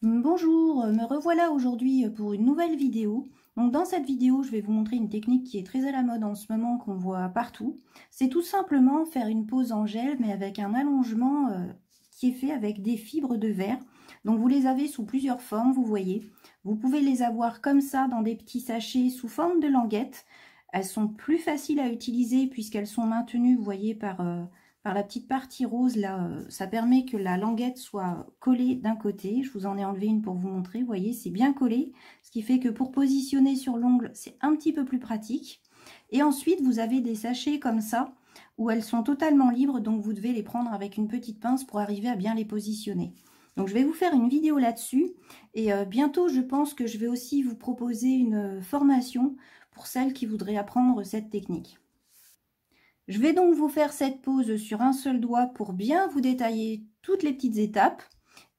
Bonjour, me revoilà aujourd'hui pour une nouvelle vidéo. Donc dans cette vidéo, je vais vous montrer une technique qui est très à la mode en ce moment, qu'on voit partout. C'est tout simplement faire une pose en gel, mais avec un allongement qui est fait avec des fibres de verre. Donc vous les avez sous plusieurs formes, vous voyez. Vous pouvez les avoir comme ça dans des petits sachets sous forme de languettes. Elles sont plus faciles à utiliser puisqu'elles sont maintenues, vous voyez, par la petite partie rose là. Ça permet que la languette soit collée d'un côté. Je vous en ai enlevé une pour vous montrer. Vous voyez, c'est bien collé, ce qui fait que pour positionner sur l'ongle, c'est un petit peu plus pratique. Et ensuite, vous avez des sachets comme ça, où elles sont totalement libres, donc vous devez les prendre avec une petite pince pour arriver à bien les positionner. Donc je vais vous faire une vidéo là-dessus, et bientôt je pense que je vais aussi vous proposer une formation pour celles qui voudraient apprendre cette technique. Je vais donc vous faire cette pose sur un seul doigt pour bien vous détailler toutes les petites étapes.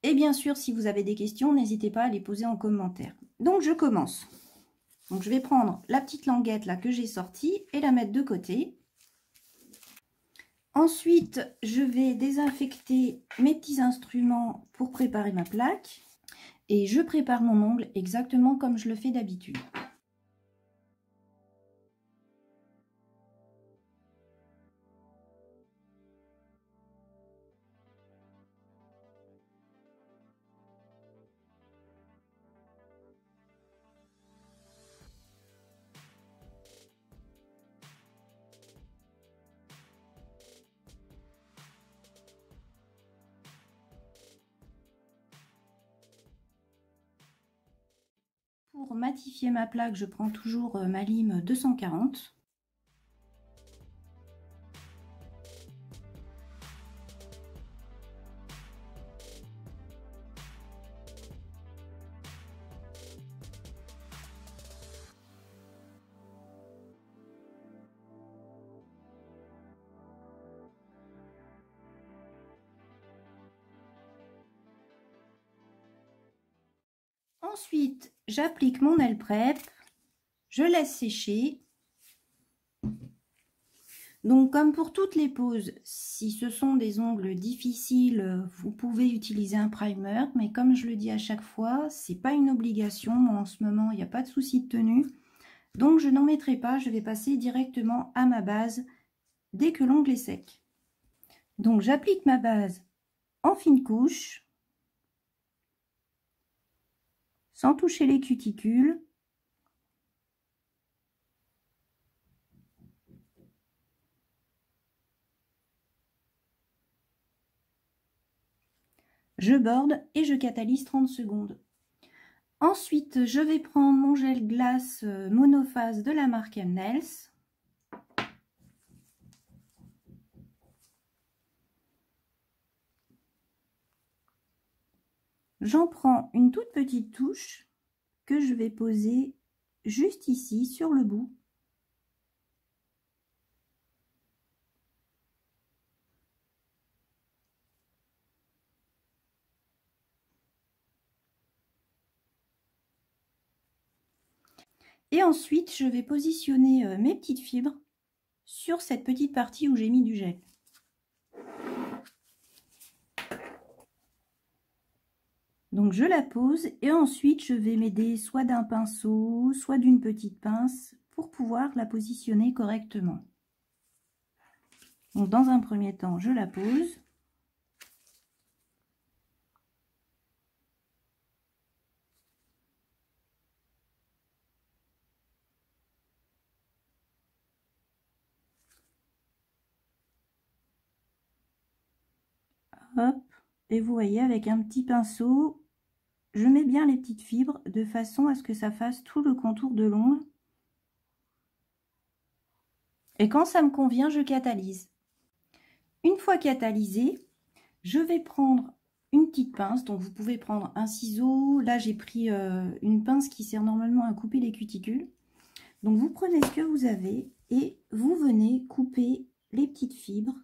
Et bien sûr, si vous avez des questions, n'hésitez pas à les poser en commentaire. Donc je commence. Donc je vais prendre la petite languette là que j'ai sortie et la mettre de côté. Ensuite, je vais désinfecter mes petits instruments pour préparer ma plaque. Et je prépare mon ongle exactement comme je le fais d'habitude. Pour matifier ma plaque, je prends toujours ma lime 240. Ensuite, j'applique mon nail prep, je laisse sécher. Donc, comme pour toutes les poses, si ce sont des ongles difficiles, vous pouvez utiliser un primer, mais comme je le dis à chaque fois, c'est pas une obligation. Moi, en ce moment, il n'y a pas de souci de tenue, donc je n'en mettrai pas. Je vais passer directement à ma base dès que l'ongle est sec. Donc, j'applique ma base en fine couche, sans toucher les cuticules. Je borde et je catalyse 30 secondes. Ensuite, je vais prendre mon gel glace monophase de la marque Nails. J'en prends une toute petite touche que je vais poser juste ici sur le bout. Et ensuite, je vais positionner mes petites fibres sur cette petite partie où j'ai mis du gel. Donc je la pose et ensuite je vais m'aider soit d'un pinceau, soit d'une petite pince pour pouvoir la positionner correctement. Donc dans un premier temps, je la pose. Hop, et vous voyez, avec un petit pinceau, je mets bien les petites fibres de façon à ce que ça fasse tout le contour de l'ongle. Et quand ça me convient, je catalyse. Une fois catalysé, je vais prendre une petite pince. Donc vous pouvez prendre un ciseau. Là, j'ai pris une pince qui sert normalement à couper les cuticules. Donc vous prenez ce que vous avez et vous venez couper les petites fibres.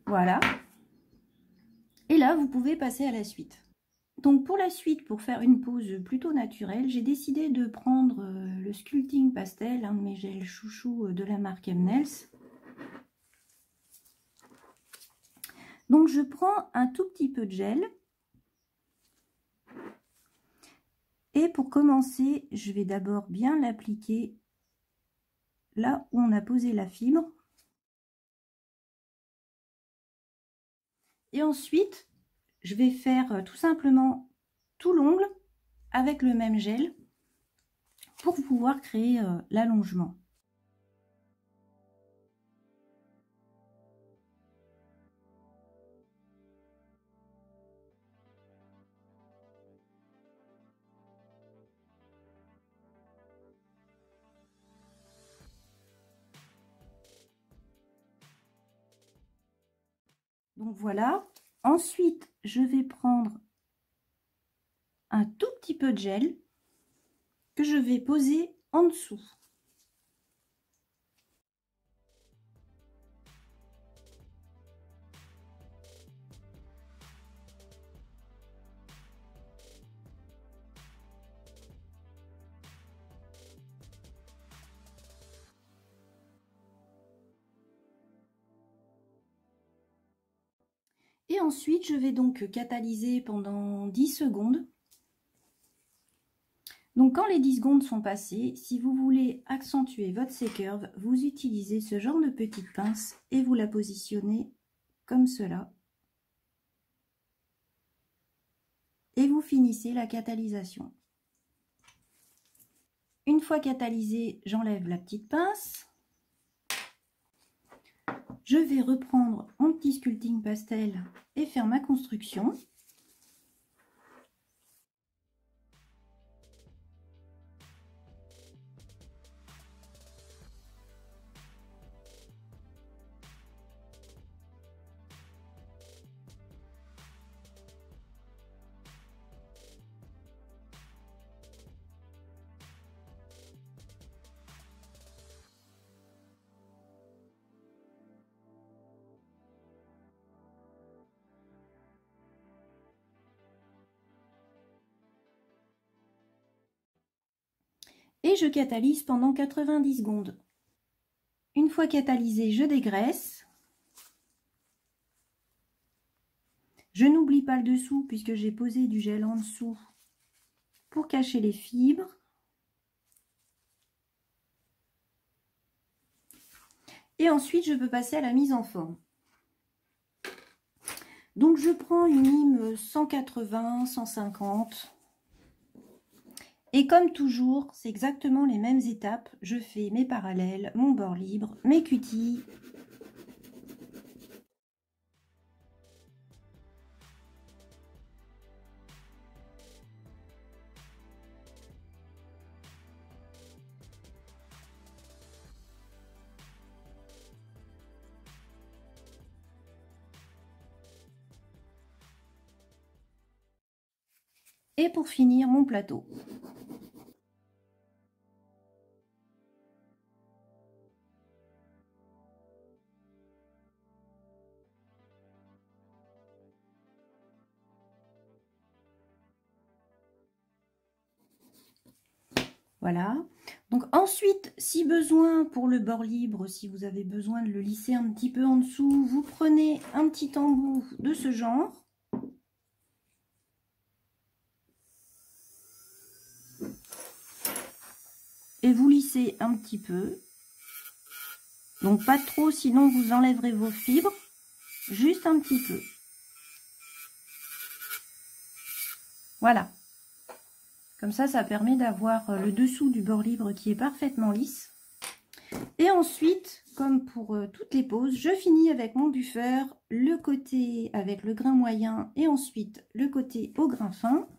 Voilà. Et là, vous pouvez passer à la suite. Donc pour la suite, pour faire une pose plutôt naturelle, j'ai décidé de prendre le Sculpting Pastel, un de mes gels chouchous de la marque M-Nails. Donc je prends un tout petit peu de gel. Et pour commencer, je vais d'abord bien l'appliquer là où on a posé la fibre. Et ensuite, je vais faire tout simplement tout l'ongle avec le même gel pour pouvoir créer l'allongement. Donc voilà. Ensuite, je vais prendre un tout petit peu de gel que je vais poser en dessous. Et ensuite, je vais donc catalyser pendant 10 secondes. Donc quand les 10 secondes sont passées, si vous voulez accentuer votre C-curve, vous utilisez ce genre de petite pince et vous la positionnez comme cela. Et vous finissez la catalysation. Une fois catalysé, j'enlève la petite pince. Je vais reprendre mon petit Sculpting Pastel et faire ma construction. Et je catalyse pendant 90 secondes. Une fois catalysé, je dégraisse. Je n'oublie pas le dessous puisque j'ai posé du gel en dessous pour cacher les fibres. Et ensuite, je peux passer à la mise en forme. Donc, je prends une lime 180, 150. Et comme toujours, c'est exactement les mêmes étapes. Je fais mes parallèles, mon bord libre, mes cutis. Et pour finir, mon plateau. Voilà. Donc ensuite, si besoin pour le bord libre, si vous avez besoin de le lisser un petit peu en dessous, vous prenez un petit embout de ce genre. Et vous lissez un petit peu. Donc pas trop, sinon vous enlèverez vos fibres. Juste un petit peu. Voilà. Comme ça permet d'avoir le dessous du bord libre qui est parfaitement lisse. Et ensuite, comme pour toutes les poses, je finis avec mon buffer, le côté avec le grain moyen et ensuite le côté au grain fin.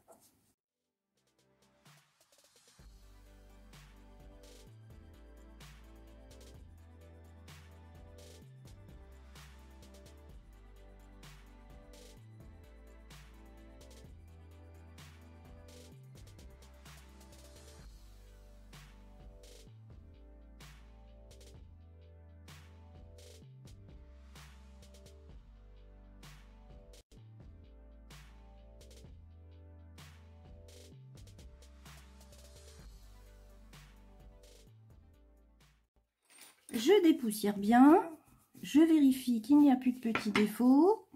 Je dépoussière bien. Je vérifie qu'il n'y a plus de petits défauts.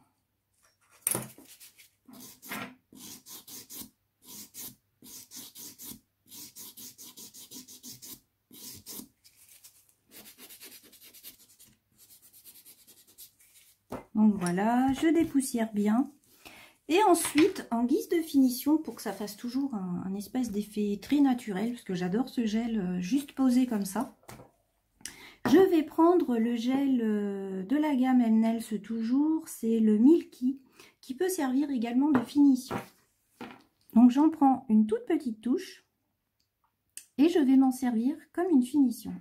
Donc voilà, je dépoussière bien. Et ensuite, en guise de finition, pour que ça fasse toujours un espèce d'effet très naturel, parce que j'adore ce gel juste posé comme ça, je vais prendre le gel de la gamme M-Nails toujours, c'est le Milky, qui peut servir également de finition. Donc j'en prends une toute petite touche et je vais m'en servir comme une finition.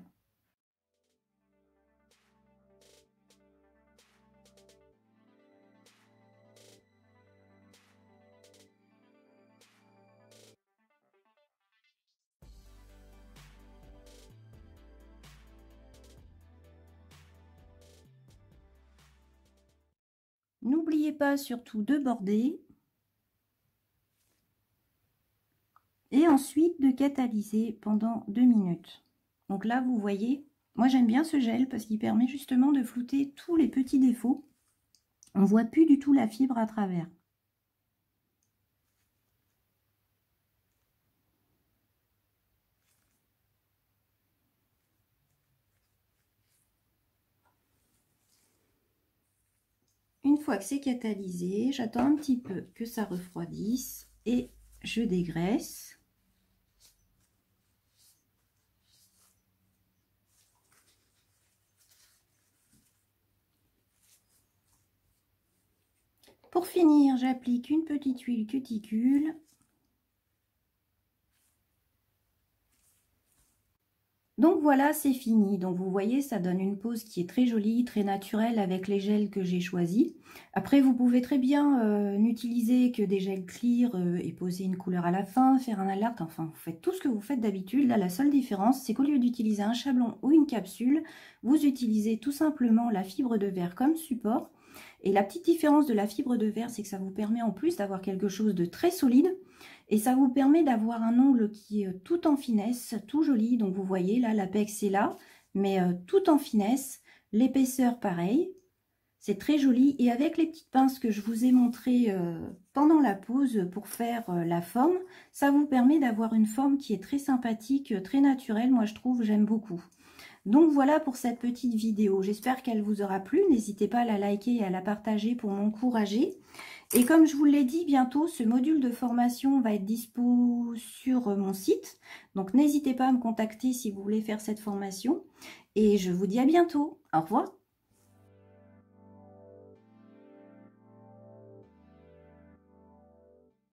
N'oubliez pas surtout de border et ensuite de catalyser pendant 2 minutes. Donc là, vous voyez, moi j'aime bien ce gel parce qu'il permet justement de flouter tous les petits défauts. On ne voit plus du tout la fibre à travers. Une fois que c'est catalysé, j'attends un petit peu que ça refroidisse et je dégraisse. Pour finir, j'applique une petite huile cuticule. Donc voilà, c'est fini. Donc vous voyez, ça donne une pose qui est très jolie, très naturelle avec les gels que j'ai choisis. Après, vous pouvez très bien n'utiliser que des gels clear et poser une couleur à la fin, faire un alert. Enfin, vous faites tout ce que vous faites d'habitude. Là, la seule différence, c'est qu'au lieu d'utiliser un chablon ou une capsule, vous utilisez tout simplement la fibre de verre comme support. Et la petite différence de la fibre de verre, c'est que ça vous permet en plus d'avoir quelque chose de très solide. Et ça vous permet d'avoir un ongle qui est tout en finesse, tout joli. Donc vous voyez là, l'apex est là, mais tout en finesse. L'épaisseur pareil, c'est très joli. Et avec les petites pinces que je vous ai montrées pendant la pause pour faire la forme, ça vous permet d'avoir une forme qui est très sympathique, très naturelle. Moi je trouve, j'aime beaucoup. Donc voilà pour cette petite vidéo. J'espère qu'elle vous aura plu. N'hésitez pas à la liker et à la partager pour m'encourager. Et comme je vous l'ai dit, bientôt, ce module de formation va être dispo sur mon site. Donc n'hésitez pas à me contacter si vous voulez faire cette formation. Et je vous dis à bientôt. Au revoir.